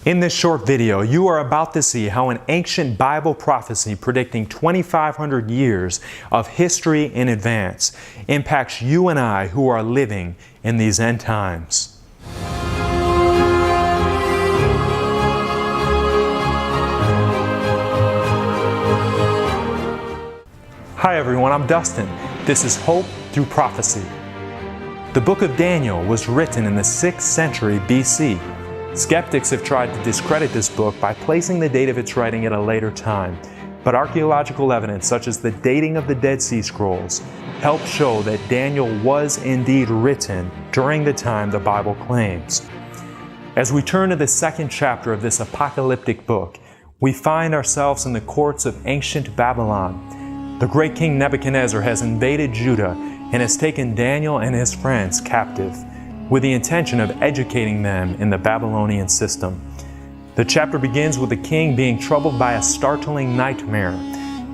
In this short video, you are about to see how an ancient Bible prophecy predicting 2,500 years of history in advance impacts you and I who are living in these end times. Hi everyone, I'm Dustin. This is Hope Through Prophecy. The book of Daniel was written in the 6th century BC. Skeptics have tried to discredit this book by placing the date of its writing at a later time, but archaeological evidence such as the dating of the Dead Sea Scrolls help show that Daniel was indeed written during the time the Bible claims. As we turn to the 2nd chapter of this apocalyptic book, we find ourselves in the courts of ancient Babylon. The great king Nebuchadnezzar has invaded Judah and has taken Daniel and his friends captive, with the intention of educating them in the Babylonian system. The chapter begins with the king being troubled by a startling nightmare.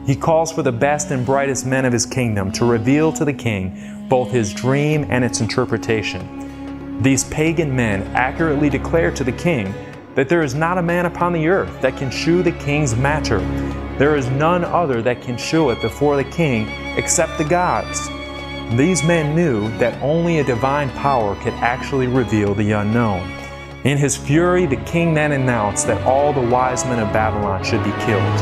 He calls for the best and brightest men of his kingdom to reveal to the king both his dream and its interpretation. These pagan men accurately declare to the king that there is not a man upon the earth that can shew the king's matter. There is none other that can shew it before the king except the gods. These men knew that only a divine power could actually reveal the unknown. In his fury, the king then announced that all the wise men of Babylon should be killed.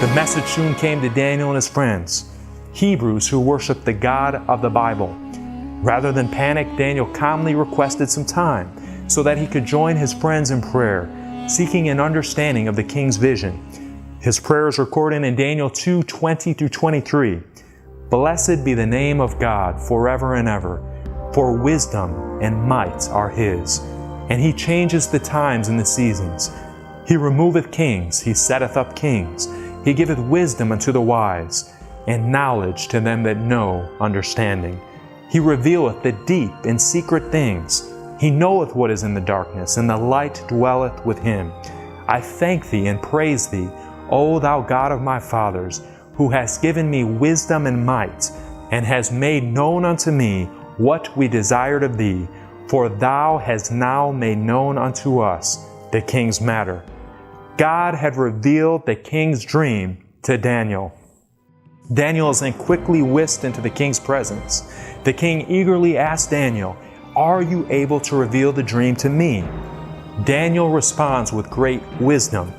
The message soon came to Daniel and his friends, Hebrews who worshiped the God of the Bible. Rather than panic, Daniel calmly requested some time so that he could join his friends in prayer, seeking an understanding of the king's vision. His prayer is recorded in Daniel 2:20-23. Blessed be the name of God forever and ever, for wisdom and might are His. And He changes the times and the seasons. He removeth kings, He setteth up kings. He giveth wisdom unto the wise, and knowledge to them that know understanding. He revealeth the deep and secret things. He knoweth what is in the darkness, and the light dwelleth with Him. I thank Thee and praise Thee, O Thou God of my fathers, who hast given me wisdom and might, and hast made known unto me what we desired of Thee, for Thou hast now made known unto us the king's matter. God had revealed the king's dream to Daniel. Daniel is then quickly whisked into the king's presence. The king eagerly asked Daniel, "Are you able to reveal the dream to me?" Daniel responds with great wisdom.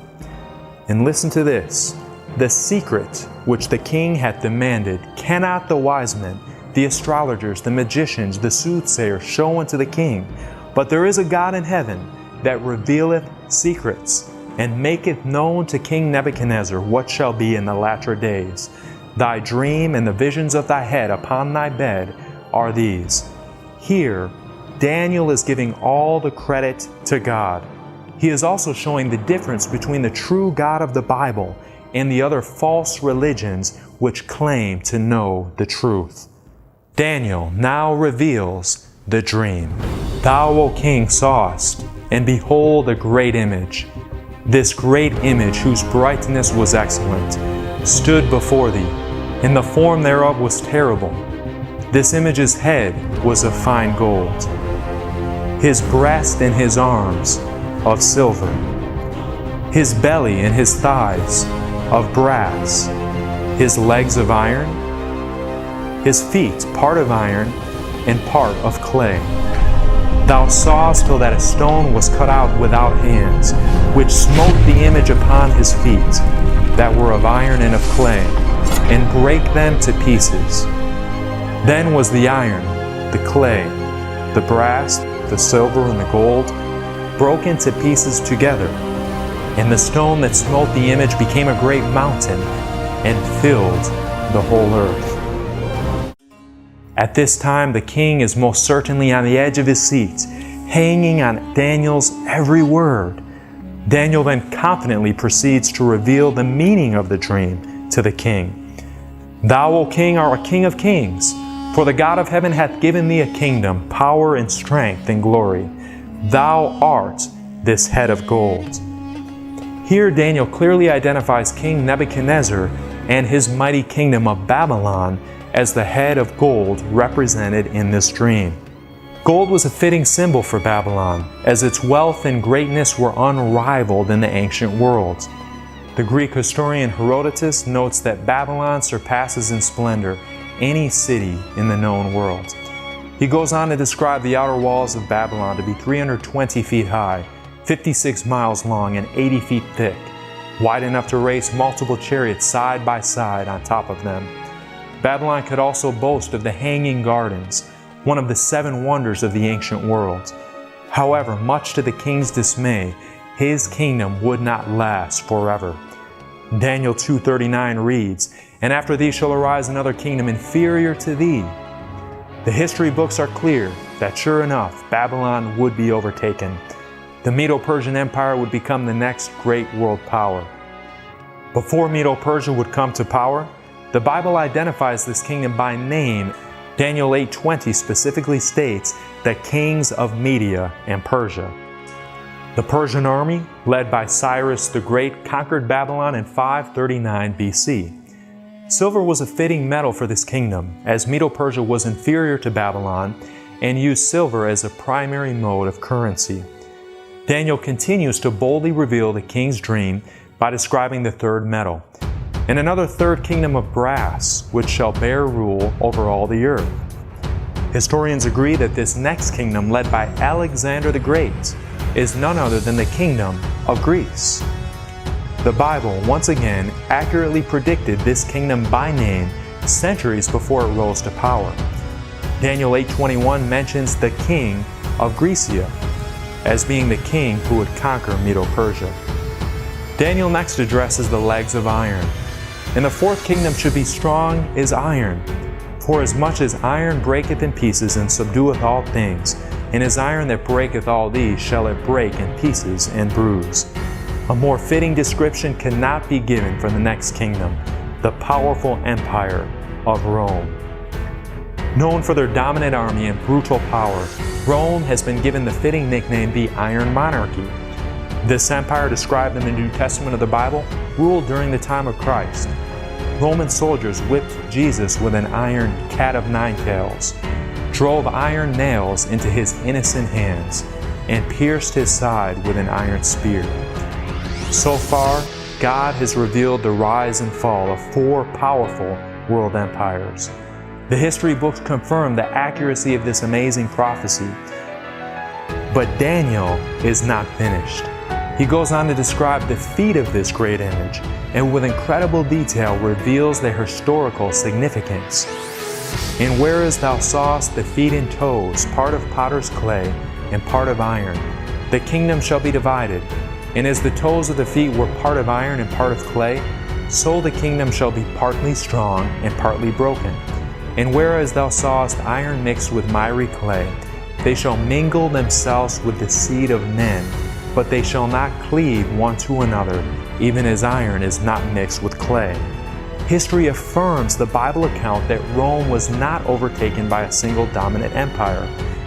And listen to this. The secret which the king hath demanded cannot the wise men, the astrologers, the magicians, the soothsayers show unto the king. But there is a God in heaven that revealeth secrets, and maketh known to King Nebuchadnezzar what shall be in the latter days. Thy dream and the visions of thy head upon thy bed are these. Here, Daniel is giving all the credit to God. He is also showing the difference between the true God of the Bible and the other false religions which claim to know the truth. Daniel now reveals the dream. Thou, O king, sawest, and behold a great image. This great image, whose brightness was excellent, stood before thee, and the form thereof was terrible. This image's head was of fine gold, his breast and his arms of silver, his belly and his thighs of brass, his legs of iron, his feet part of iron and part of clay. Thou sawest till that a stone was cut out without hands, which smote the image upon his feet, that were of iron and of clay, and brake them to pieces. Then was the iron, the clay, the brass, the silver, and the gold broken to pieces together. And the stone that smote the image became a great mountain and filled the whole earth. At this time, the king is most certainly on the edge of his seat, hanging on Daniel's every word. Daniel then confidently proceeds to reveal the meaning of the dream to the king. Thou, O king, art a king of kings, for the God of heaven hath given thee a kingdom, power and strength and glory. Thou art this head of gold. Here Daniel clearly identifies King Nebuchadnezzar and his mighty kingdom of Babylon as the head of gold represented in this dream. Gold was a fitting symbol for Babylon, as its wealth and greatness were unrivaled in the ancient world. The Greek historian Herodotus notes that Babylon surpasses in splendor any city in the known world. He goes on to describe the outer walls of Babylon to be 320 feet high, 56 miles long, and 80 feet thick, wide enough to race multiple chariots side by side on top of them. Babylon could also boast of the Hanging Gardens, one of the 7 wonders of the ancient world. However, much to the king's dismay, his kingdom would not last forever. Daniel 2:39 reads, "And after thee shall arise another kingdom inferior to thee." The history books are clear that sure enough, Babylon would be overtaken. The Medo-Persian Empire would become the next great world power. Before Medo-Persia would come to power, the Bible identifies this kingdom by name. Daniel 8:20 specifically states the kings of Media and Persia. The Persian army, led by Cyrus the Great, conquered Babylon in 539 BC. Silver was a fitting metal for this kingdom, as Medo-Persia was inferior to Babylon and used silver as a primary mode of currency. Daniel continues to boldly reveal the king's dream by describing the third metal, and another third kingdom of brass, which shall bear rule over all the earth. Historians agree that this next kingdom, led by Alexander the Great, is none other than the kingdom of Greece. The Bible once again accurately predicted this kingdom by name centuries before it rose to power. Daniel 8:21 mentions the king of Grecia as being the king who would conquer Medo-Persia. Daniel next addresses the legs of iron. "And the fourth kingdom should be strong as iron. For as much as iron breaketh in pieces and subdueth all things, and as iron that breaketh all these shall it break in pieces and bruise." A more fitting description cannot be given for the next kingdom, the powerful empire of Rome. Known for their dominant army and brutal power, Rome has been given the fitting nickname the Iron Monarchy. This empire, described in the New Testament of the Bible, ruled during the time of Christ. Roman soldiers whipped Jesus with an iron cat of 9 tails, drove iron nails into his innocent hands, and pierced his side with an iron spear. So far, God has revealed the rise and fall of 4 powerful world empires. The history books confirm the accuracy of this amazing prophecy. But Daniel is not finished. He goes on to describe the feet of this great image, and with incredible detail reveals their historical significance. "And whereas thou sawest the feet and toes, part of potter's clay and part of iron, the kingdom shall be divided. And as the toes of the feet were part of iron and part of clay, so the kingdom shall be partly strong and partly broken. And whereas thou sawest iron mixed with miry clay, they shall mingle themselves with the seed of men, but they shall not cleave one to another, even as iron is not mixed with clay." History affirms the Bible account that Rome was not overtaken by a single dominant empire,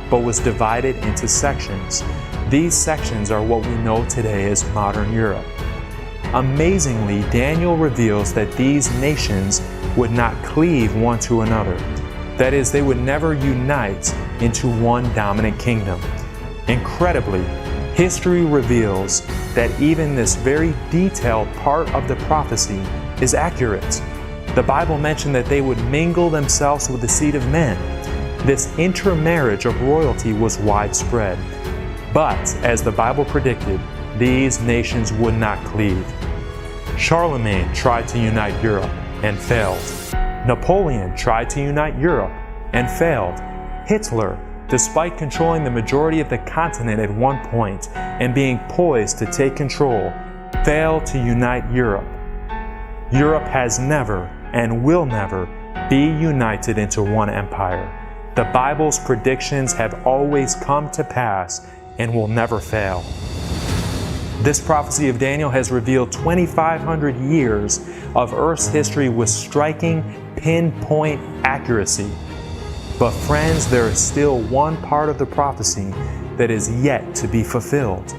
but was divided into sections. These sections are what we know today as modern Europe. Amazingly, Daniel reveals that these nations would not cleave one to another. That is, they would never unite into one dominant kingdom. Incredibly, history reveals that even this very detailed part of the prophecy is accurate. The Bible mentioned that they would mingle themselves with the seed of men. This intermarriage of royalty was widespread. But, as the Bible predicted, these nations would not cleave. Charlemagne tried to unite Europe and failed. Napoleon tried to unite Europe and failed. Hitler, despite controlling the majority of the continent at one point and being poised to take control, failed to unite Europe. Europe has never and will never be united into one empire. The Bible's predictions have always come to pass and will never fail. This prophecy of Daniel has revealed 2,500 years of Earth's history with striking, pinpoint accuracy. But friends, there is still one part of the prophecy that is yet to be fulfilled.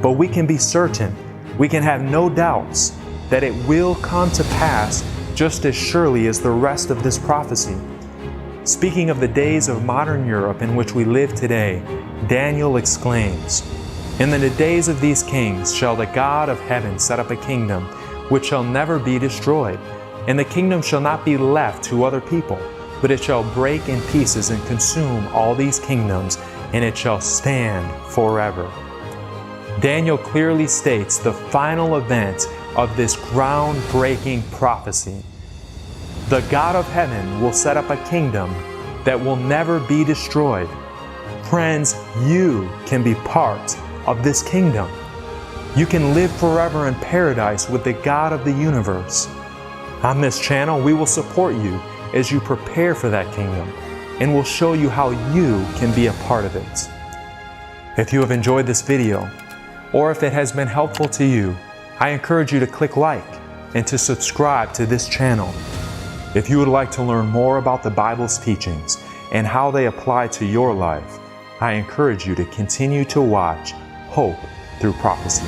But we can be certain, we can have no doubts, that it will come to pass just as surely as the rest of this prophecy. Speaking of the days of modern Europe in which we live today, Daniel exclaims, "In the days of these kings shall the God of heaven set up a kingdom which shall never be destroyed, and the kingdom shall not be left to other people, but it shall break in pieces and consume all these kingdoms, and it shall stand forever." Daniel clearly states the final event of this groundbreaking prophecy. The God of heaven will set up a kingdom that will never be destroyed. Friends, you can be part of this kingdom. You can live forever in paradise with the God of the universe. On this channel, we will support you as you prepare for that kingdom, and we'll show you how you can be a part of it. If you have enjoyed this video, or if it has been helpful to you, I encourage you to click like and to subscribe to this channel. If you would like to learn more about the Bible's teachings and how they apply to your life, I encourage you to continue to watch Hope Through Prophecy.